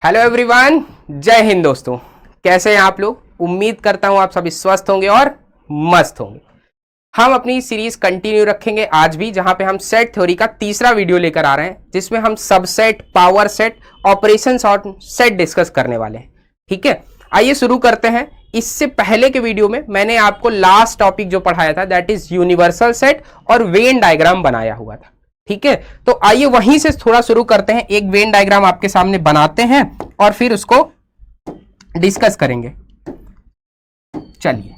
Hello everyone, जय हिंद दोस्तों। कैसे हैं आप लोग? उम्मीद करता हूं आप सभी स्वस्थ होंगे और मस्त होंगे। हम अपनी सीरीज कंटिन्यू रखेंगे आज भी, जहां पे हम सेट थ्योरी का तीसरा वीडियो लेकर आ रहे हैं, जिसमें हम सबसेट, पावर सेट, ऑपरेशंस और सेट डिस्कस करने वाले हैं। ठीक है, आइए शुरू करते हैं। इससे पहले के वीडियो में मैंने आपको लास्ट टॉपिक जो पढ़ाया था दैट इज यूनिवर्सल सेट और वेन डायग्राम बनाया हुआ था। ठीक है, तो आइए वहीं से थोड़ा शुरू करते हैं। एक वेन डायग्राम आपके सामने बनाते हैं और फिर उसको डिस्कस करेंगे। चलिए,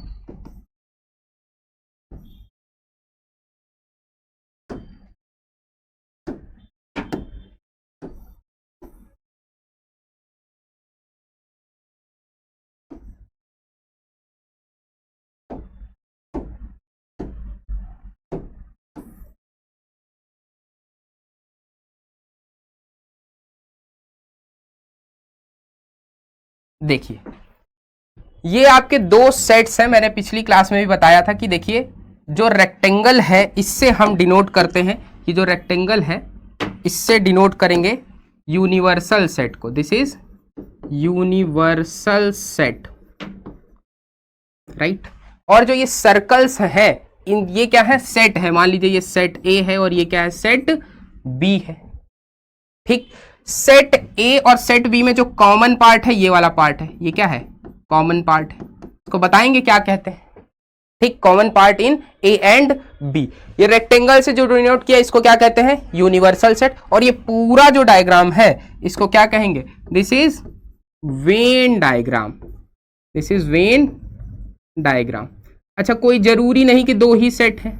देखिए ये आपके दो सेट्स हैं। मैंने पिछली क्लास में भी बताया था कि देखिए जो रेक्टेंगल है इससे हम डिनोट करते हैं कि जो रेक्टेंगल है इससे डिनोट करेंगे यूनिवर्सल सेट को। This is universal set, right. और जो ये सर्कल्स हैं इन ये क्या है? सेट है। मान लीजिए ये सेट ए है और ये क्या है? सेट बी है। ठीक, सेट ए और सेट बी में जो कॉमन पार्ट है ये वाला पार्ट है, ये क्या है? कॉमन पार्ट है। इसको बताएंगे क्या कहते हैं। ठीक, common part in A and B. ये रेक्टेंगल से जो डिनोट किया इसको क्या कहते हैं? Universal set. और ये पूरा जो डायग्राम है इसको क्या कहेंगे? This is Venn diagram. This is Venn diagram. अच्छा, कोई जरूरी नहीं कि दो ही सेट है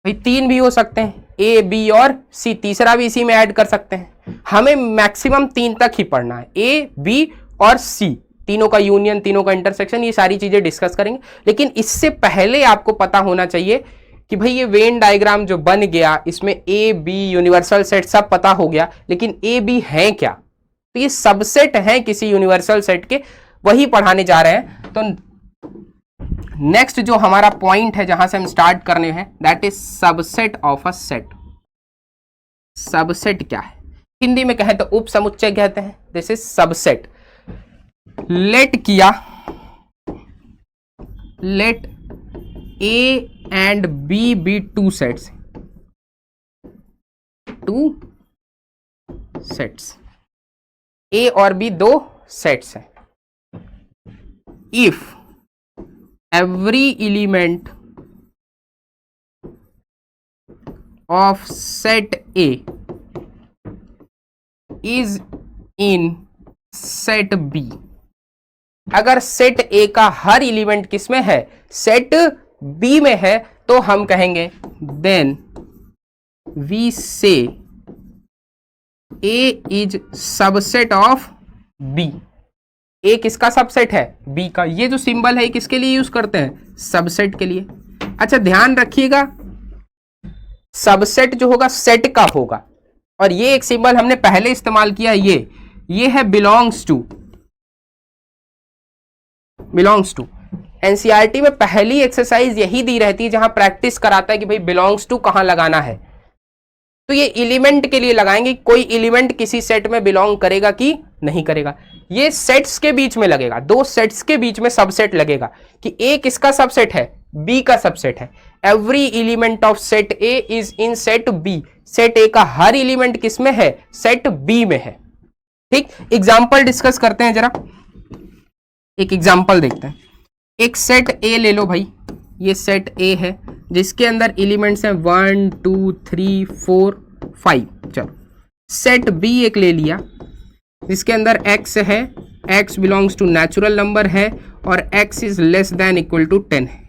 भाई, तीन भी हो सकते हैं, ए बी और सी। तीसरा भी इसी में ऐड कर सकते हैं। हमें मैक्सिमम तीन तक ही पढ़ना है, ए बी और सी, तीनों का यूनियन, तीनों का इंटरसेक्शन, ये सारी चीजें डिस्कस करेंगे। लेकिन इससे पहले आपको पता होना चाहिए कि भाई ये वेन डायग्राम जो बन गया इसमें ए बी यूनिवर्सल सेट सब पता हो गया, लेकिन ए बी है क्या? तो ये सबसेट है किसी यूनिवर्सल सेट के, वही पढ़ाने जा रहे हैं। तो नेक्स्ट जो हमारा पॉइंट है जहां से हम स्टार्ट करने हैं that is subset of a set. Subset क्या है? हिंदी में कहें तो उप समुच्चय कहते हैं। This is subset. लेट किया, let A and B be two sets, two sets, A और बी दो सेट्स हैं। If every element of set A is in set B, अगर सेट A का हर एलिमेंट किस में है? सेट B में है, तो हम कहेंगे then we say A is subset of B। ए किसका सबसेट है? बी का। ये जो सिंबल है किसके लिए यूज करते हैं? सबसेट के लिए। अच्छा, ध्यान रखिएगा सबसेट जो होगा सेट का होगा। और ये एक सिंबल हमने पहले इस्तेमाल किया, ये है belongs to. Belongs to NCERT में पहली एक्सरसाइज यही दी रहती है जहां प्रैक्टिस कराता है कि भाई बिलोंग्स टू कहां लगाना है। तो ये एलिमेंट के लिए लगाएंगे, कोई एलिमेंट किसी सेट में बिलोंग करेगा कि नहीं करेगा। ये सेट्स के बीच में लगेगा, दो सेट्स के बीच में सबसेट लगेगा कि ए किसका सबसेट है? बी का सबसेट है। Every element of set A is in set B. Set A का हर एलिमेंट किस में है? सेट बी में है। ठीक, एग्जांपल डिस्कस करते हैं जरा। एक एग्जांपल देखते हैं। एक सेट ए ले लो भाई, ये सेट ए है जिसके अंदर एलिमेंट्स हैं 1 2 3 4 5। चलो, सेट बी एक ले लिया जिसके अंदर x है, x belongs to natural number है और x is less than equal to 10 है।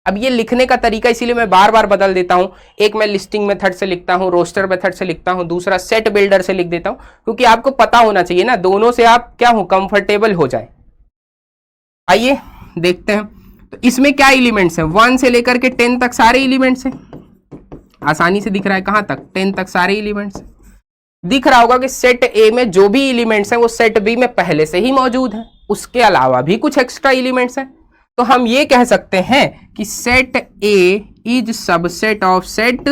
अब ये लिखने का तरीका इसीलिए मैं बार बार बदल देता हूं। एक मैं लिस्टिंग मेथड से लिखता हूं, रोस्टर मेथड से लिखता हूं, दूसरा सेट बिल्डर से लिख देता हूं, क्योंकि आपको पता होना चाहिए ना, दोनों से आप क्या हो, कंफर्टेबल हो जाए। आइए देखते हैं। तो इसमें क्या एलिमेंट्स हैं? 1 से लेकर के 10 तक सारे एलिमेंट्स हैं। आसानी से दिख रहा है, कहां तक? 10 तक सारे एलिमेंट्स। दिख रहा होगा कि सेट ए में जो भी एलिमेंट्स हैं वो सेट बी में पहले से ही मौजूद हैं, उसके अलावा भी कुछ एक्स्ट्रा एलिमेंट्स हैं। तो हम ये कह सकते हैं कि set A is subset of set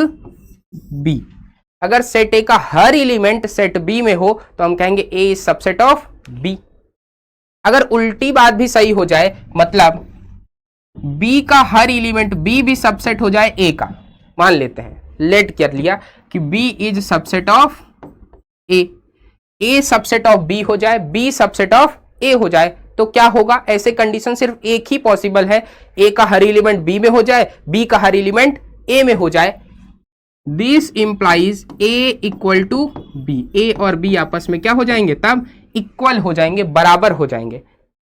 B. अगर सेट ए का हर एलिमेंट सेट बी में हो तो हम कहेंगे A is subset of B. अगर उल्टी बात भी सही हो जाए, मतलब बी का हर एलिमेंट बी भी सबसेट हो जाए ए का, मान लेते हैं, लेट कर लिया कि B is subset of A subset of B हो जाए, बी सबसेट ऑफ ए हो जाए, तो क्या होगा? ऐसे कंडीशन सिर्फ एक ही पॉसिबल है, ए का हर एलिमेंट बी में हो जाए, बी का हर एलिमेंट ए में हो जाए। This implies A equal to B, A और बी आपस में क्या हो जाएंगे? तब इक्वल हो जाएंगे, बराबर हो जाएंगे।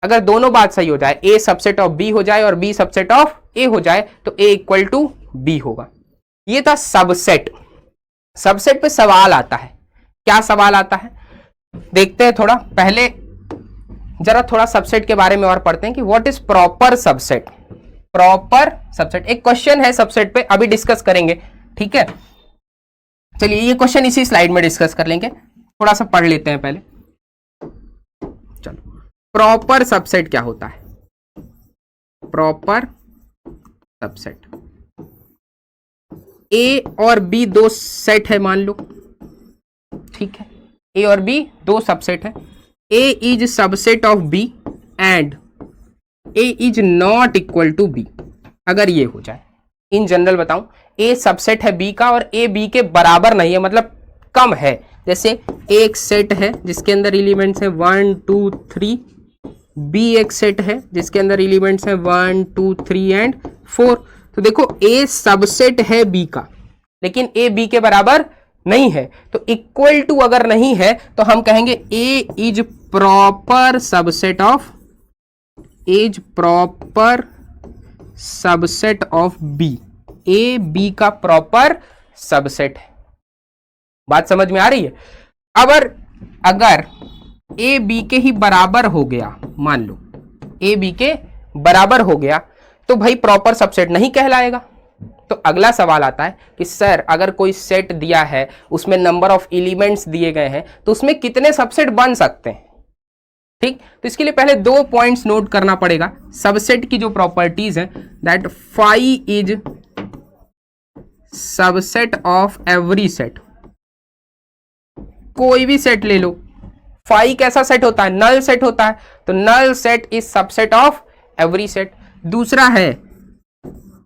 अगर दोनों बात सही हो जाए, ए सबसेट ऑफ बी हो जाए और बी सबसेट ऑफ ए हो जाए, तो ए इक्वल टू बी होगा। ये था सबसेट। सबसेट पे सवाल आता है, क्या सवाल आता है देखते हैं थोड़ा। पहले जरा थोड़ा सबसेट के बारे में और पढ़ते हैं कि what is proper subset. Proper subset एक क्वेश्चन है सबसेट पे, अभी डिस्कस करेंगे, ठीक है। चलिए ये क्वेश्चन इसी स्लाइड में डिस्कस कर लेंगे, थोड़ा सा पढ़ लेते हैं पहले। चलो, प्रॉपर सबसेट क्या होता है? प्रॉपर सबसेट, ए और बी दो सेट है मान लो, ठीक है, ए और बी दो सबसेट है। A is subset of B and A is not equal to B. अगर ये हो जाए, इन जनरल बताऊं, ए सबसेट है बी का और ए बी के बराबर नहीं है, मतलब कम है। जैसे एक सेट है जिसके अंदर एलिमेंट्स है 1 2 3, बी एक सेट है जिसके अंदर एलिमेंट्स है 1 2 3 एंड 4। तो देखो ए सबसेट है बी का, लेकिन ए बी के बराबर नहीं है, तो इक्वल टू अगर नहीं है तो हम कहेंगे A is proper subset of, is proper subset of B. A B का प्रॉपर सबसेट है। बात समझ में आ रही है? अगर ए बी के ही बराबर हो गया, मान लो ए बी के बराबर हो गया, तो भाई प्रॉपर सबसेट नहीं कहलाएगा। तो अगला सवाल आता है कि सर अगर कोई सेट दिया है, उसमें नंबर ऑफ एलिमेंट्स दिए गए हैं, तो उसमें कितने सबसेट बन सकते हैं? ठीक, तो इसके लिए पहले दो पॉइंट्स नोट करना पड़ेगा। सबसेट की जो प्रॉपर्टीज है, that phi is subset of every set. कोई भी सेट ले लो, फाई कैसा सेट होता है? नल सेट होता है, तो null set is subset of every set. दूसरा है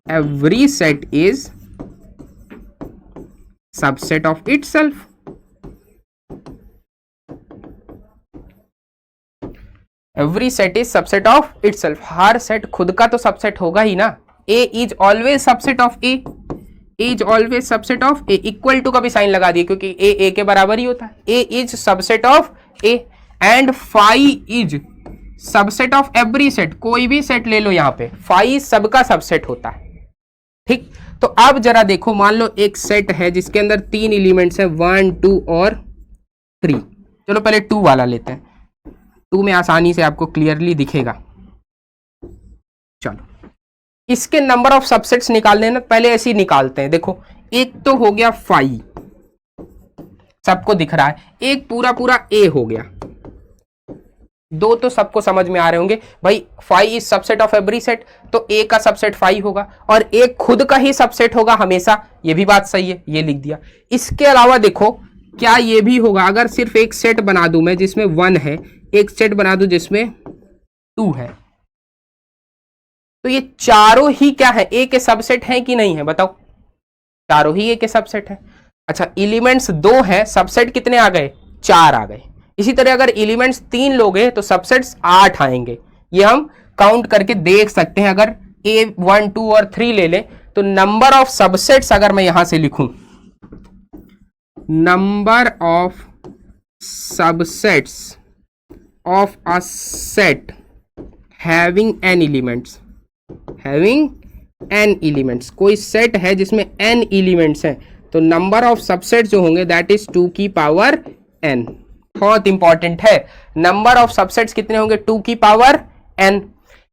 every set is subset of itself. Every set is subset of itself. हर सेट खुद का तो सबसेट होगा ही ना। A is always subset of A, is always subset of A. Equal to का भी साइन लगा दिए क्योंकि ए के बराबर ही होता है। A is subset of A and phi is subset of every set. कोई भी सेट ले लो, यहां पे फाई सबका सबसेट होता है, ठीक। तो अब जरा देखो, मान लो एक सेट है जिसके अंदर 3 एलिमेंट्स हैं 1 2 और 3। चलो पहले 2 वाला लेते हैं, 2 में आसानी से आपको क्लियरली दिखेगा। चलो इसके नंबर ऑफ सबसेट्स निकालने ना, पहले ऐसे ही निकालते हैं। देखो एक तो हो गया फाई, सबको दिख रहा है, एक पूरा पूरा ए हो गया। 2 तो सबको समझ में आ रहे होंगे भाई, phi is subset of every set, तो ए का सबसेट फाई होगा और ए खुद का ही सबसेट होगा हमेशा, ये भी बात सही है, ये लिख दिया। इसके अलावा देखो क्या ये भी होगा, अगर सिर्फ एक सेट बना दूं मैं जिसमें 1 है, एक सेट बना दूं जिसमें 2 है, तो ये चारों ही क्या है? ए के सबसेट हैं कि नहीं है? बताओ, चारों ही ए के सबसेट है। अच्छा एलिमेंट्स 2 हैं, सबसेट कितने आ गए? 4 आ गए। इसी तरह अगर एलिमेंट्स 3 लोगे तो सबसेट्स 8 आएंगे। ये हम काउंट करके देख सकते हैं। अगर ए 1 2 और 3 ले लें तो नंबर ऑफ सबसेट्स अगर मैं यहां से लिखूं, number of subsets of a set having an elements, having an elements, कोई सेट है जिसमें n एलिमेंट्स हैं, तो नंबर ऑफ सबसेट जो होंगे दैट इज 2 की पावर n। बहुत इंपॉर्टेंट है, नंबर ऑफ सबसेट्स कितने होंगे? 2 की पावर n।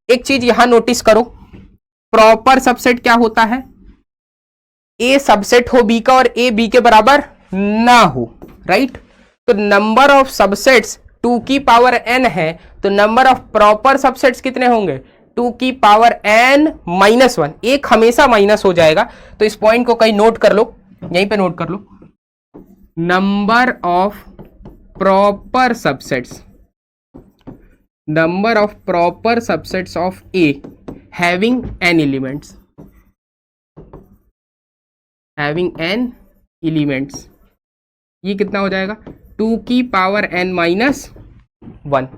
एक चीज यहां नोटिस करो, प्रॉपर सबसेट क्या होता है? ए सबसेट हो बी का और ए बी के बराबर ना हो, राइट। तो नंबर ऑफ सबसेट्स 2 की पावर n है, तो नंबर ऑफ प्रॉपर सबसेट्स कितने होंगे? 2 की पावर n माइनस 1। एक हमेशा माइनस हो जाएगा, तो इस पॉइंट को कहीं नोट कर लो, यहीं पे नोट कर लो। number of proper subsets of A having n elements, ये कितना हो जाएगा 2 की power n minus 1।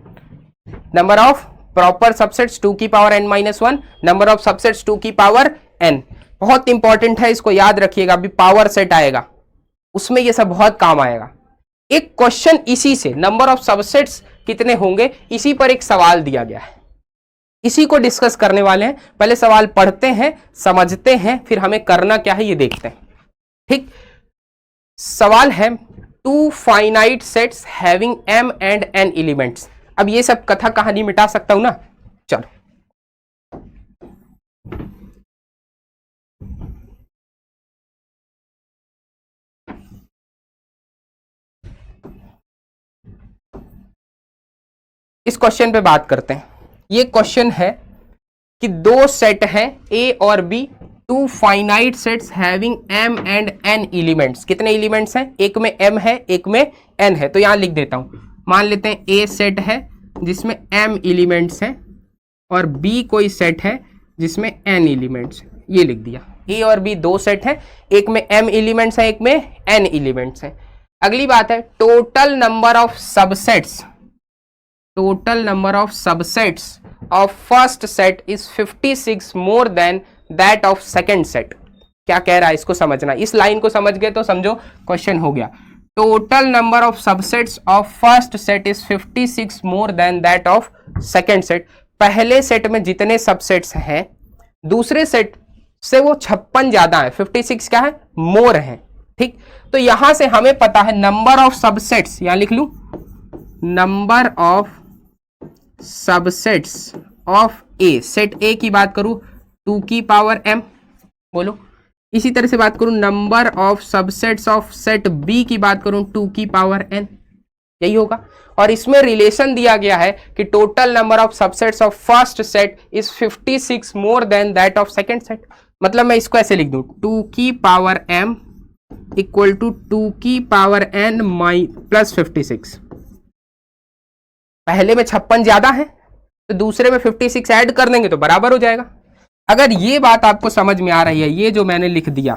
Number of proper subsets 2 की power n minus 1, number of subsets 2 की पावर n। बहुत इंपॉर्टेंट है, इसको याद रखिएगा। अभी पावर सेट आएगा उसमें ये सब बहुत काम आएगा। एक क्वेश्चन इसी से, नंबर ऑफ सबसेट्स कितने होंगे, इसी पर एक सवाल दिया गया है, इसी को डिस्कस करने वाले हैं। पहले सवाल पढ़ते हैं, समझते हैं, फिर हमें करना क्या है ये देखते हैं। ठीक, सवाल है 2 finite sets having m and n elements. अब ये सब कथा कहानी मिटा सकता हूं ना, चलो। इस क्वेश्चन पे बात करते हैं। ये क्वेश्चन है कि दो सेट हैं A और B, 2 finite sets having m and n elements. कितने एलिमेंट्स हैं, एक में m है, एक में n है। तो यहां लिख देता हूं, मान लेते हैं A सेट है जिसमें m एलिमेंट्स हैं और B कोई सेट है जिसमें n एलिमेंट्स। ये लिख दिया, A और B दो सेट हैं, एक में m एलिमेंट्स हैं, एक में n एलिमेंट्स हैं। अगली बात है total number of subsets of first set is 56 more than that of second set. क्या कह रहा है इसको समझना, इस लाइन को समझ गए तो समझो क्वेश्चन हो गया। Total number of subsets of first set is 56 more than that of second set. पहले सेट में जितने सबसेट्स हैं दूसरे सेट से वो 56 ज्यादा है, 56 क्या है, मोर है। ठीक, तो यहां से हमें पता है नंबर ऑफ सबसेट्स, यहां लिख लूं, number of subsets of A, set ए की बात करूं 2 की पावर m, बोलो। इसी तरह से बात करूं number of subsets of set B की बात करूं 2 की पावर n, यही होगा। और इसमें रिलेशन दिया गया है कि total number of subsets of first set is 56 more than that of second set. मतलब मैं इसको ऐसे लिख दूं 2 की पावर m इक्वल टू 2 की पावर n प्लस 56। पहले में 56 ज्यादा है तो दूसरे में 56 ऐड कर देंगे तो बराबर हो जाएगा। अगर ये बात आपको समझ में आ रही है, ये जो मैंने लिख दिया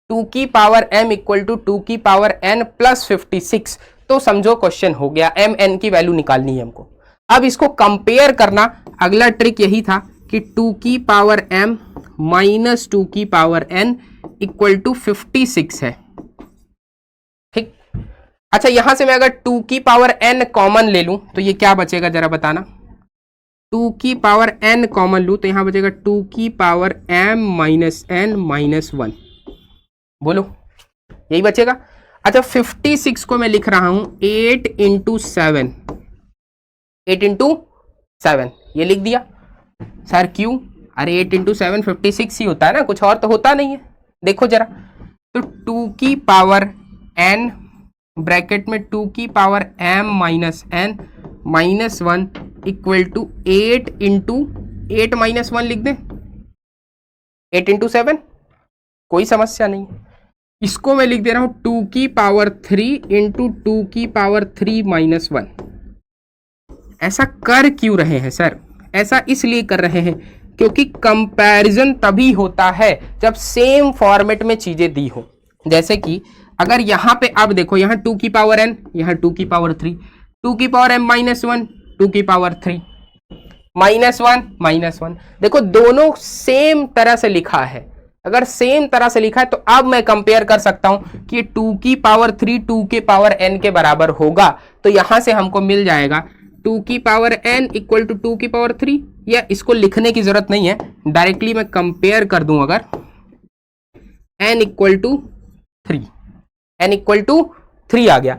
2 की पावर m इक्वल टू 2 की पावर n प्लस 56, तो समझो क्वेश्चन हो गया। m n की वैल्यू निकालनी है हमको। अब इसको कंपेयर करना, अगला ट्रिक यही था कि 2 की पावर m माइनस 2 की पावर n इक्वल टू 56 है। ठीक, अच्छा यहां से मैं अगर 2 की पावर n कॉमन ले लूं तो ये क्या बचेगा जरा बताना। 2 की पावर n कॉमन लूं तो यहां बचेगा 2 की power m minus n minus 1, बोलो यही बचेगा। अच्छा 56 को मैं लिख रहा हूं 8 इंटू 7, 8 इंटू 7 ये लिख दिया। सर क्यों, अरे 8 इंटू 7 56 ही होता है ना, कुछ और तो होता नहीं है। देखो जरा, तो 2 की पावर n ब्रैकेट में 2 की power m minus n minus 1 equal to 8 into 8 minus 1 लिख दें, 8 इंटू 7, कोई समस्या नहीं। इसको मैं लिख दे रहा हूं 2 की पावर 3 इंटू 2 की पावर 3 माइनस 1। ऐसा कर क्यों रहे हैं सर, ऐसा इसलिए कर रहे हैं क्योंकि कंपैरिजन तभी होता है जब सेम फॉर्मेट में चीजें दी हो। जैसे कि अगर यहां पे अब देखो, यहां 2 की पावर n, यहां 2 की पावर 3, 2 की पावर m माइनस 1, 2 की पावर 3 माइनस 1 माइनस 1। देखो दोनों सेम तरह से लिखा है, अगर सेम तरह से लिखा है तो अब मैं कंपेयर कर सकता हूं कि 2 की पावर 3 2 के पावर n के बराबर होगा। तो यहां से हमको मिल जाएगा 2 की पावर n इक्वल टू 2 की पावर 3, या इसको लिखने की जरूरत नहीं है, डायरेक्टली मैं कंपेयर कर दूं। अगर n equal to 3, n equal to 3 आ गया,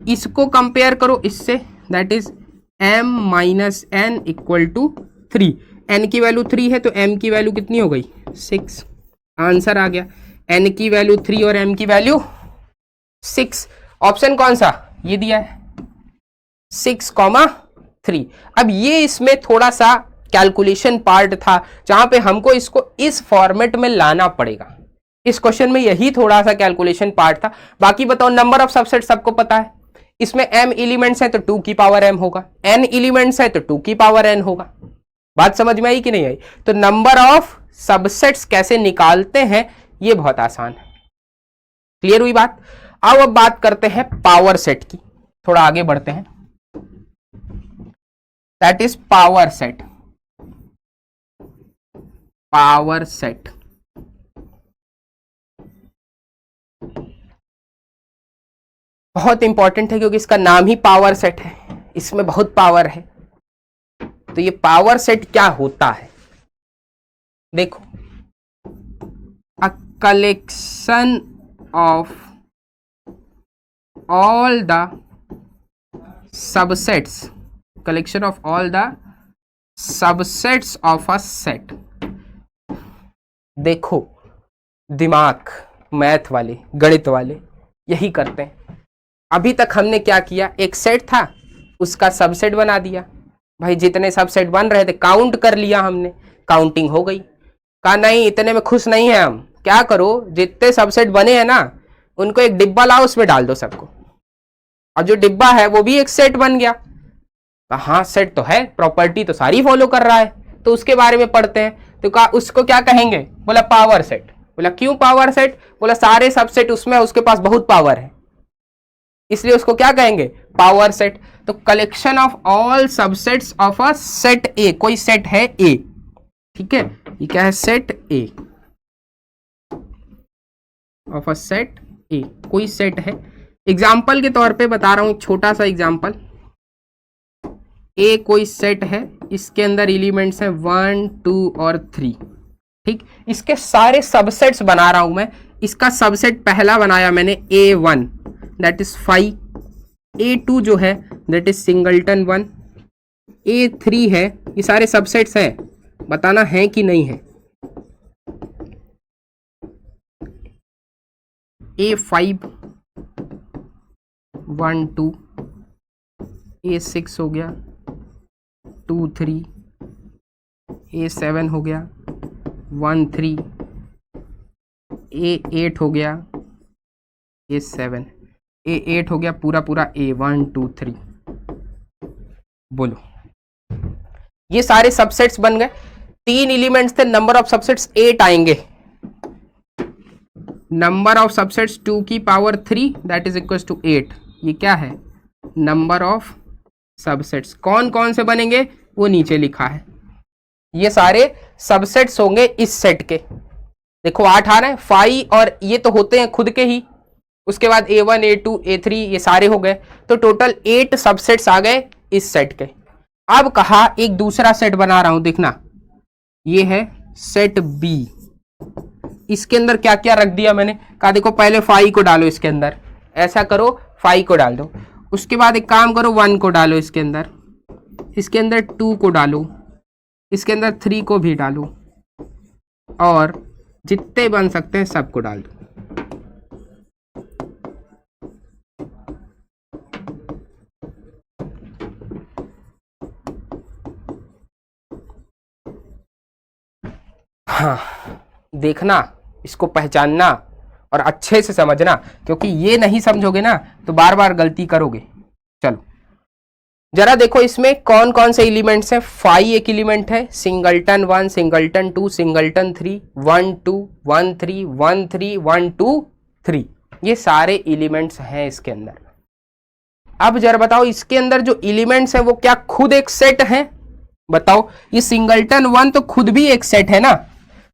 इसको कंपेयर करो इससे, that is m minus n equal to 3। n की वैल्यू 3 है तो m की वैल्यू कितनी हो गई, 6। आंसर आ गया, n की वैल्यू 3 और m की वैल्यू 6। ऑप्शन कौन सा, ये दिया है 6,3। अब ये इसमें थोड़ा सा कैलकुलेशन पार्ट था जहां पे हमको इसको इस फॉर्मेट में लाना पड़ेगा। इस क्वेश्चन में यही थोड़ा सा कैलकुलेशन पार्ट था। बाकी बताओ नंबर ऑफ सबसेट सबको पता है, इसमें m एलिमेंट्स हैं तो 2 की पावर m होगा, n एलिमेंट्स है तो 2 की पावर n होगा। बात समझ में आई कि नहीं आई? तो नंबर ऑफ सबसेट्स कैसे निकालते हैं ये बहुत आसान है। क्लियर हुई बात? अब बात करते हैं पावर सेट की, थोड़ा आगे बढ़ते हैं। That is power set. Power set बहुत इंपॉर्टेंट है क्योंकि इसका नाम ही पावर सेट है, इसमें बहुत पावर है। तो ये पावर सेट क्या होता है? देखो, a collection of all the subsets, collection of all the subsets of a set. देखो, दिमाग, मैथ वाले, गणित वाले यही करते हैं। अभी तक हमने क्या किया, एक सेट था उसका सबसेट बना दिया। भाई जितने सबसेट बन रहे थे काउंट कर लिया हमने, काउंटिंग हो गई। कहा नहीं इतने में खुश नहीं है हम, क्या करो जितने सबसेट बने हैं ना उनको एक डिब्बा लाओ, उसमें डाल दो सबको, और जो डिब्बा है वो भी एक सेट बन गया। हाँ सेट तो है, प्रॉपर्टी तो सारी फॉलो कर रहा है, तो उसके बारे में पढ़ते हैं। तो कहा उसको क्या कहेंगे? बोला पावर सेट। बोला क्यों पावर सेट? बोला सारे सबसेट उसमें, उसके पास बहुत पावर है, इसलिए उसको क्या कहेंगे? Power set. तो collection of all subsets of a set A, कोई सेट है ए, ठीक है, ये क्या है? Set A of a set A, कोई सेट है। एग्जाम्पल के तौर पे बता रहा हूं, छोटा सा एग्जाम्पल। ए कोई सेट है, इसके अंदर एलिमेंट्स हैं 1 2 और 3, ठीक। इसके सारे सबसेट्स बना रहा हूं मैं। इसका सबसेट पहला बनाया मैंने A1, दैट इज 5। A2 जो है दैट इज सिंगल्टन 1। A3 है, ये सारे सबसेट्स हैं, बताना है कि नहीं है। A5 1 2, A6 हो गया 2 3, A7 हो गया 1 3, A8 हो गया A7, A8 हो गया पूरा पूरा A1 2 3। बोलो, ये सारे सबसेट्स बन गए। 3 एलिमेंट्स थे, नंबर ऑफ सबसेट्स 8 आएंगे। नंबर ऑफ सबसेट्स 2 की power 3 that is equal to 8। ये क्या है? Number of subsets. कौन कौन से बनेंगे वो नीचे लिखा है। ये सारे सबसेट्स होंगे इस सेट के। देखो 8 आ रहे हैं, 5 और ये तो होते हैं खुद के ही, उसके बाद A1 A2 A3 ये सारे हो गए, तो टोटल 8 सबसेट्स आ गए इस सेट के। अब कहा एक दूसरा सेट बना रहा हूं, देखना ये है सेट B। इसके अंदर क्या क्या रख दिया मैंने? कहा देखो पहले 5 को डालो इसके अंदर, ऐसा करो 5 को डाल दो। उसके बाद एक काम करो 1 को डालो इसके अंदर, इसके अंदर 2 को डालो, इसके अंदर 3 को भी डालो, और जितने बन सकते हैं सबको डाल दो। हाँ, देखना, इसको पहचानना और अच्छे से समझना, क्योंकि ये नहीं समझोगे ना तो बार बार गलती करोगे। चलो जरा देखो इसमें कौन कौन से एलिमेंट्स हैं। 5 एक एलिमेंट है, सिंगल्टन 1 सिंगल्टन 2 सिंगल्टन 3, 1 2 1 3 1 3 1 2 3, ये सारे एलिमेंट्स हैं इसके अंदर। अब जरा बताओ इसके अंदर जो एलिमेंट्स हैं वो क्या खुद एक सेट है? बताओ, ये सिंगल्टन 1 तो खुद भी एक सेट है ना,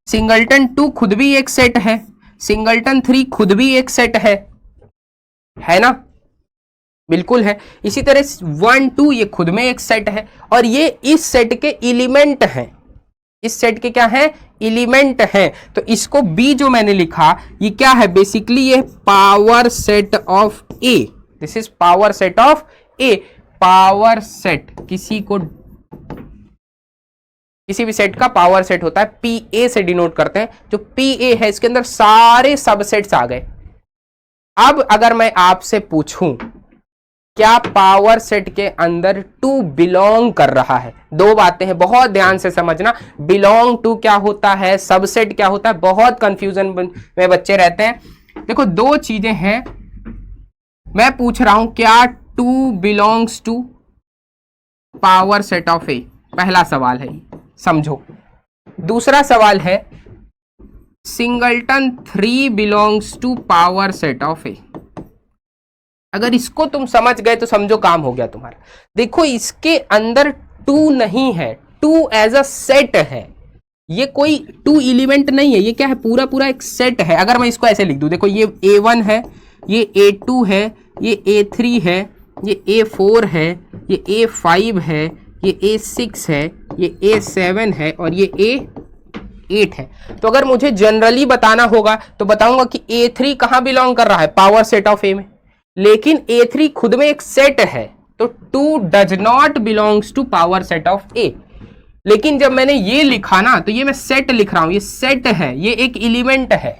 सिंगल्टन 2 खुद भी एक सेट है, सिंगल्टन 3 खुद भी एक सेट है ना? बिल्कुल है। इसी तरह 1 2 ये खुद में एक सेट है, और ये इस सेट के एलिमेंट हैं। इस सेट के क्या है? एलिमेंट हैं। तो इसको B जो मैंने लिखा ये क्या है? बेसिकली ये power set of A। This is power set of A। Power set किसी भी सेट का पावर सेट होता है, PA से डिनोट करते हैं। जो PA है इसके अंदर सारे सबसेट्स आ गए। अब अगर मैं आपसे पूछूं क्या पावर सेट के अंदर टू बिलोंग कर रहा है। दो बातें हैं, बहुत ध्यान से समझना। बिलोंग टू क्या होता है, सबसेट क्या होता है, बहुत कंफ्यूजन में बच्चे रहते हैं। देखो दो चीजें हैं, मैं पूछ रहा हूं क्या two belongs to power set of A, पहला सवाल है, समझो। दूसरा सवाल है singleton 3 belongs to power set of A. अगर इसको तुम समझ गए तो समझो काम हो गया तुम्हारा। देखो इसके अंदर टू नहीं है, टू एज अ सेट है, ये कोई टू एलिमेंट नहीं है, ये क्या है, पूरा पूरा एक सेट है। अगर मैं इसको ऐसे लिख दूं, देखो ये A1 है, ये A2 है, ये A3 है, ये A4 है, ये A5 है, ये A6 है, ये A7 है और ये A8 है। तो अगर मुझे जनरली बताना होगा तो बताऊंगा कि A3 कहां बिलोंग कर रहा है, पावर सेट ऑफ ए में। लेकिन A3 खुद में एक सेट है, तो 2 does not belongs to power set of A. लेकिन जब मैंने ये लिखा ना, तो ये मैं सेट लिख रहा हूं, ये सेट है, ये एक एलिमेंट है,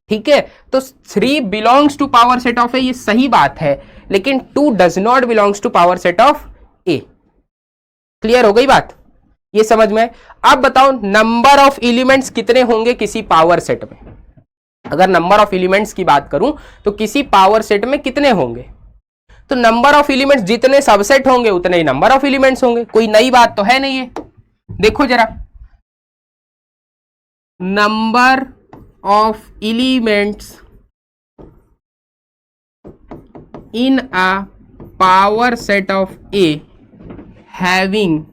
ठीक है। तो 3 belongs to power set of A, ये सही बात है, लेकिन 2 does not belongs to power set of A. Clear हो गई बात, ये समझ में। अब बताओ नंबर ऑफ एलिमेंट्स कितने होंगे किसी पावर सेट में। अगर नंबर ऑफ एलिमेंट्स की बात करूं तो किसी पावर सेट में कितने होंगे, तो नंबर ऑफ एलिमेंट्स जितने सबसेट होंगे उतने ही नंबर ऑफ एलिमेंट्स होंगे। कोई नई बात तो है नहीं है। देखो जरा, number of elements in a power set of A having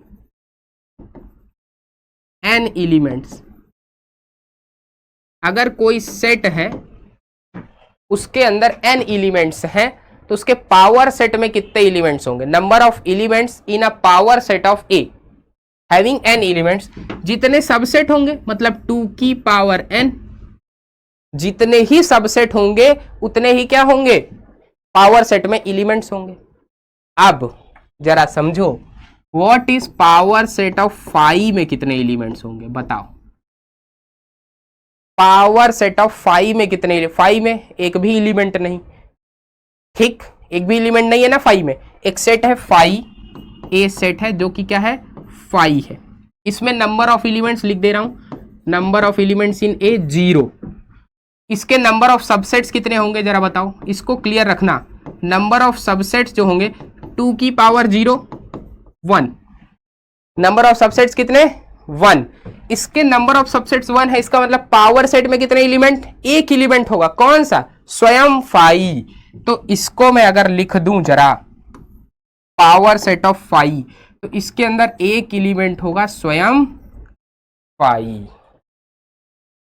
n elements. अगर कोई सेट है उसके अंदर n एलिमेंट्स हैं, तो उसके पावर सेट में कितने एलिमेंट्स होंगे। Number of elements in a power set of A having n elements, जितने सबसेट होंगे मतलब 2 की पावर n, जितने ही सबसेट होंगे उतने ही क्या होंगे, पावर सेट में एलिमेंट्स होंगे। अब जरा समझो, what is power set of 5 में कितने एलिमेंट्स होंगे, बताओ। पावर सेट ऑफ 5 में कितने, 5 में एक भी एलिमेंट नहीं, ठीक, एक भी एलिमेंट नहीं है ना 5 में। एक सेट है 5, ए सेट है जो कि क्या है 5 है। इसमें नंबर ऑफ एलिमेंट्स लिख दे रहा हूं, नंबर ऑफ एलिमेंट्स इन ए 0। इसके नंबर ऑफ सबसेट्स कितने होंगे जरा बताओ, इसको क्लियर रखना। नंबर ऑफ सबसेट्स जो होंगे 2 की पावर 0 1, नंबर ऑफ सबसेट्स कितने 1। इसके नंबर ऑफ सबसेट्स 1 है, इसका मतलब पावर सेट में कितने एलिमेंट, एक एलिमेंट होगा, कौन सा, स्वयं 5। तो इसको मैं अगर लिख दूं जरा पावर सेट ऑफ 5, तो इसके अंदर एक एलिमेंट होगा स्वयं 5,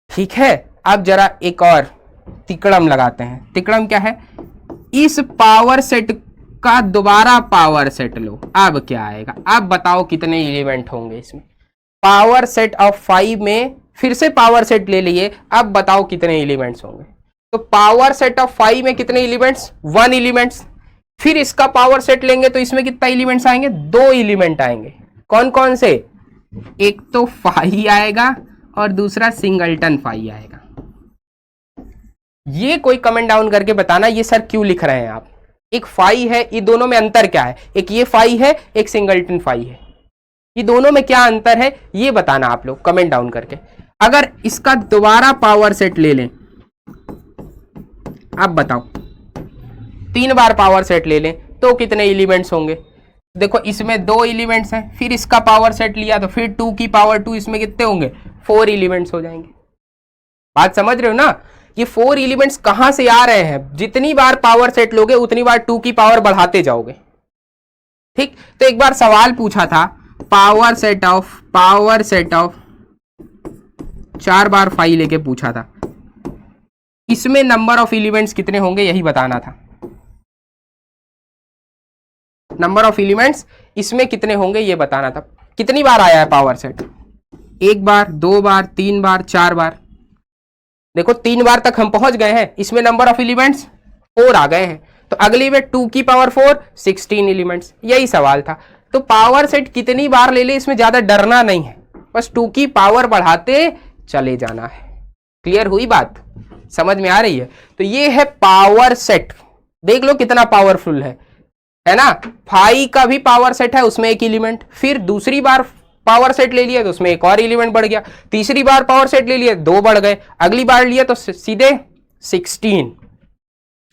ठीक है। अब जरा एक और तिकड़म लगाते हैं। तिकड़म क्या है, इस पावर सेट का दोबारा पावर सेट लो, अब क्या आएगा, अब बताओ कितने एलिमेंट होंगे इसमें। पावर सेट ऑफ 5 में फिर से पावर सेट ले लिए, अब बताओ कितने एलिमेंट्स होंगे। तो पावर सेट ऑफ 5 में कितने एलिमेंट्स, 1 एलिमेंट्स। फिर इसका पावर सेट लेंगे तो इसमें कितना एलिमेंट्स आएंगे, 2 एलिमेंट आएंगे। कौन कौन से, एक तो 5 आएगा और दूसरा सिंगलटन 5 आएगा। ये कोई कमेंट डाउन करके बताना ये सर क्यों लिख रहे हैं आप। एक 5 है, ये दोनों में अंतर क्या है, एक ये 5 है एक सिंगलटन 5 है, ये दोनों में क्या अंतर है ये बताना आप लोग कमेंट डाउन करके। अगर इसका दोबारा पावर सेट ले लें, अब बताओ 3 बार पावर सेट ले लें तो कितने एलिमेंट्स होंगे। देखो इसमें 2 एलिमेंट्स हैं, फिर इसका पावर सेट लिया तो फिर 2 की पावर 2, इसमें कितने होंगे 4 एलिमेंट्स हो जाएंगे। बात समझ रहे हो ना, ये 4 एलिमेंट्स कहां से आ रहे हैं, जितनी बार पावर सेट लोगे उतनी बार 2 की पावर बढ़ाते जाओगे, ठीक। तो एक बार सवाल पूछा था पावर सेट ऑफ 4 बार 5 लेके पूछा था, इसमें नंबर ऑफ एलिमेंट्स कितने होंगे यही बताना था। नंबर ऑफ एलिमेंट्स इसमें कितने होंगे ये बताना था। कितनी बार आया है पावर सेट, 1 बार 2 बार 3 बार 4 बार। देखो 3 बार तक हम पहुंच गए हैं, इसमें नंबर ऑफ एलिमेंट्स 4 आ गए हैं, तो अगली में 2 की पावर 4 16 एलिमेंट्स, यही सवाल था। तो पावर सेट कितनी बार ले ले इसमें ज्यादा डरना नहीं है, बस 2 की पावर बढ़ाते चले जाना है। क्लियर हुई बात, समझ में आ रही है। तो ये है पावर सेट, देख लो कितना पावरफुल है। है ना, फाइव का भी पावर सेट है, उसमें एक एलिमेंट, फिर दूसरी बार पावर सेट ले लिया तो उसमें एक और एलिमेंट बढ़ गया, तीसरी बार पावर सेट ले लिया 2 बढ़ गए, अगली बार लिया तो सीधे 16।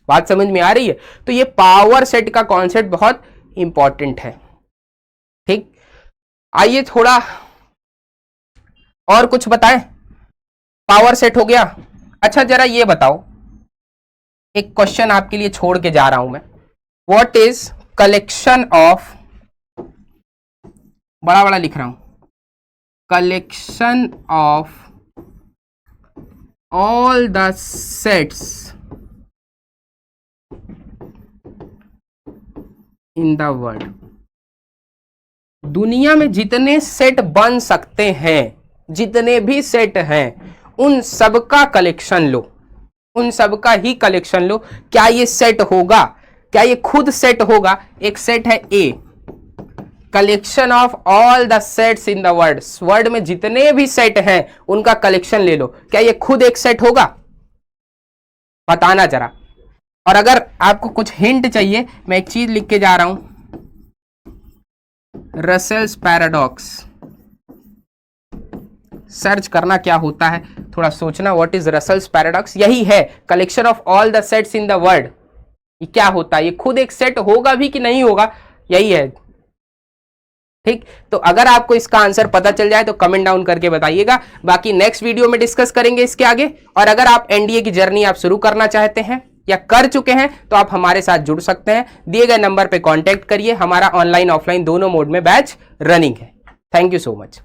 बात समझ में आ रही है? तो ये पावर सेट का कॉन्सेप्ट बहुत इंपॉर्टेंट है। ठीक, आइए थोड़ा और कुछ बताएं। पावर सेट हो गया। अच्छा जरा ये बताओ, एक क्वेश्चन आपके लिए छोड़ के जा रहा हूं मैं, व्हाट इज कलेक्शन ऑफ, बड़ा बड़ा लिख रहा हूं, collection of all the sets in the world. दुनिया में जितने सेट बन सकते हैं, जितने भी सेट हैं, उन सबका कलेक्शन लो, उन सबका ही कलेक्शन लो। क्या ये सेट होगा? क्या ये खुद सेट होगा? एक सेट है A, collection of all the sets in the world, world में जितने भी सेट हैं उनका कलेक्शन ले लो। क्या ये खुद एक सेट होगा? बताना जरा। और अगर आपको कुछ हिंट चाहिए, मैं एक चीज लिख के जा रहा हूं, रसेल्स पैराडॉक्स। सर्च करना क्या होता है, थोड़ा सोचना, व्हाट इज रसेल्स पैराडॉक्स। यही है collection of all the sets in the world. ये क्या होता है? ये खुद एक सेट होगा भी कि नहीं होगा, यही है। ठीक, तो अगर आपको इसका आंसर पता चल जाए तो कमेंट डाउन करके बताइएगा, बाकी नेक्स्ट वीडियो में डिस्कस करेंगे इसके आगे। और अगर आप एनडीए की जर्नी आप शुरू करना चाहते हैं या कर चुके हैं तो आप हमारे साथ जुड़ सकते हैं, दिए गए नंबर पे कांटेक्ट करिए। हमारा ऑनलाइन ऑफलाइन दोनों मोड में बैच रनिंग है। Thank you so much.